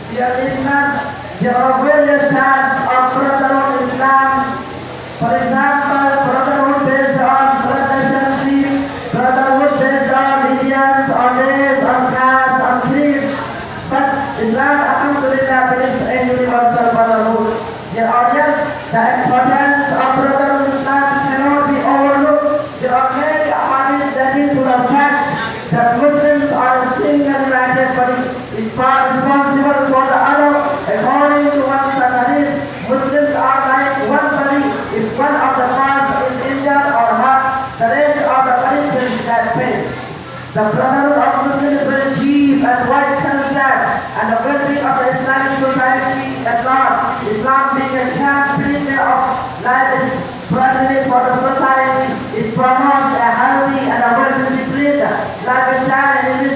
Dear listeners, there are various types of brotherhood in Islam. For example, brotherhood based on blood relationship, brotherhood based on religions, on race, on caste, on creeds. But Islam, alhamdulillah, believes in universal brotherhood. Dear audience, the importance of brotherhood in Islam cannot be overlooked. There are many hadiths that lead to the fact that Muslims are a single united body, is responsible for the other. According to one such hadith, Muslims are like one body. If one of the parts is injured or hurt, the rest of the body feels that pain. The brotherhood of Muslims is very deep and wide concept, and the well-being of the Islamic society at large. Islam being a complete way of life is primarily for the society. It promotes a healthy and a well-disciplined lifestyle in which